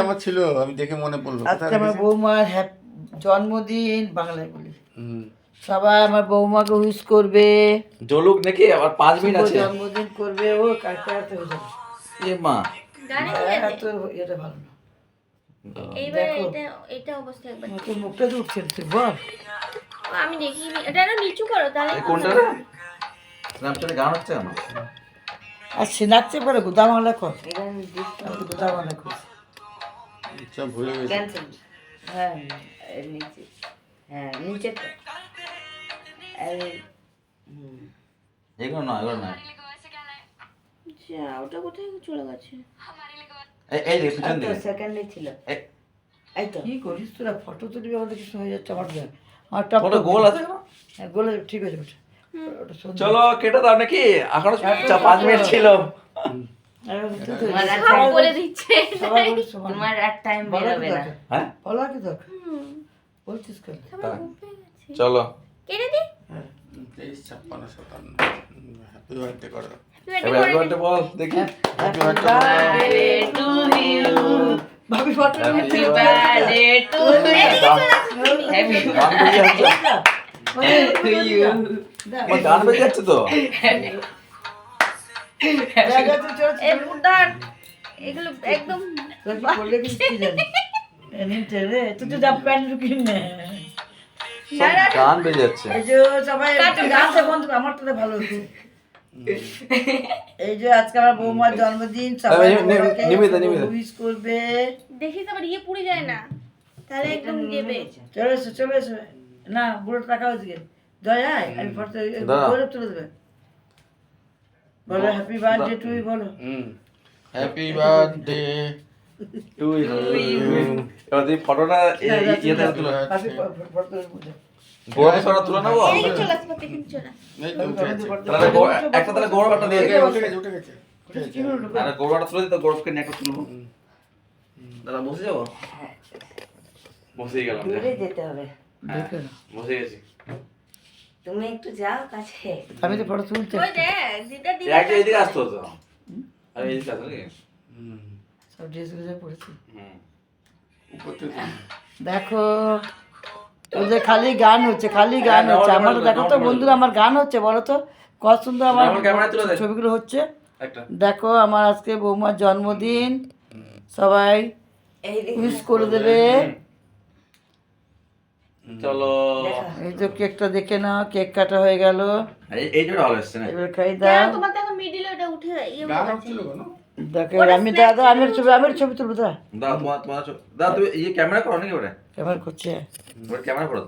আমার ছিল, আমি দেখে মনে পড়লো। আজকে আমার বৌমার জন্মদিন, বাংলায় বলি। সবাই আমার বৌমাকে উইশ করবে, জলুক নাকি আবার 5 মিনিট আছে। জন্মদিন করবে। ও কাটতে কাটতে হয়ে যাবে। এ মা এত এটা ভালো না। এইবার এটা অবস্থা একবার তোর মুখটা তো উঠছে তুই বল। আমি দেখি এটা একটু নিচু করো তাহলে এই কোনটা রে? রামচন্দ্র গান হচ্ছে আমার। আর সে নাচতে পারে গোদা বাংলা কর, গোদা বাংলা কর। আচ্ছা ভুলে গেছি। ক্যান্সেল। হ্যাঁ এর নিচে, হ্যাঁ নিচেটা। এগুলো না, এগুলো না। আচ্ছা ওটা কোথায় চলে গেছে? এই দেখ পিছন দিকে। সেকেন্ডে ছিল। এই তো কি করিস তোরা? ফটো তুলবি আমাদের কিছু হয়ে যাচ্ছে আমার দেখ। আমার টপ ওটা গোল আছে কেন? হ্যাঁ গোলে ঠিক আছে ওটা। ওটা সুন্দর। চলো কেটে দাও নাকি? এখনো 5 মিনিট ছিল। সব বলে দিচ্ছে সবাই বলে সমান। তোমার এক টাইম বেরোবে না। হ্যাঁ বলা কি দরকার? বলছিস কেন? চলো কেটে দি 23, 56, 57। হ্যাপি বার্থডে করো। এবার বার্থডে বল দেখি। Happy birthday. ভাবি photo happy birthday to happy গান বেজে যাচ্ছে। আমার গান বেজে যাচ্ছে তো। এই মুদার এগুলো একদম তুই তো যা প্যান্ট ঢুকিয়ে নে। সব গান বেজে যাচ্ছে। এই যে সবাই গানটা বন্ধ কর, আমার তো ভালো হচ্ছে। এই যে আজকে আমার বৌমার জন্মদিন, সবাই নিমিতে উইশ করবে। দেখি তো আবার ইয়ে পুড়ে যায় না তাহলে একদম দেবে। চলে এসো চলে এসো। না বুড়ো টাকা হচ্ছে জয় আয়, আমি ফটো করে তুলে দেবে। বলো হ্যাপি বার্থডে টু ইউ বলো। Happy birthday to you. এবার এই ফটোটা ইয়েতে তুলো। হ্যাপি ফটো তুলে গোড়া সরা তুলে নেবো। এদিকে চলে আসবে দেখুন চলে। তাহলে একটা তাহলে গোড়াটা দিয়ে দিই। উঠে গেছে উঠে গেছে। আরে গোড়াটা তুলে দিই তো গোড়াকে নিয়ে একটা তুলবো। দাদা বসে যাবো? বসেই গেলাম। দূরে যেতে হবে। দেখে না। বসে গেছি। তুমি একটু যাও কাছে। আমি তো ফটো তুলতে ওই দেখ দিদা দিদা একটা এদিকে আসতে হতো। আরে এদিকে আসো নাকি? সব ড্রেস গুলো পরেছি। উপর থেকে দেখো ওদের খালি গান হচ্ছে, খালি গান হচ্ছে। আমার দেখো তো বন্ধুরা, আমার গান হচ্ছে বলো তো কত সুন্দর আমার আমার ক্যামেরায় তুলে দে। ছবিগুলো হচ্ছে। একটা দেখো আমার আজকে বৌমার জন্মদিন, সবাই এই উইশ করে দেবে। চলো। এই তো কেকটা দেখে নাও, কেক কাটা হয়ে গেল। এই জন্য ভালো এসছে না? এবার খাই কেন দাও। তোমার দেখো মিডিলে ওটা উঠে ইয়ে গান হয়ে হচ্ছিল কেন? দেখো আমি দাদা আমার ছবি তুলবো। দাদা দাও তোমার দাদা তুমি এই ক্যামেরা করো নাকি ওটা? কেমন করছে? ওটা ক্যামেরা করো তো।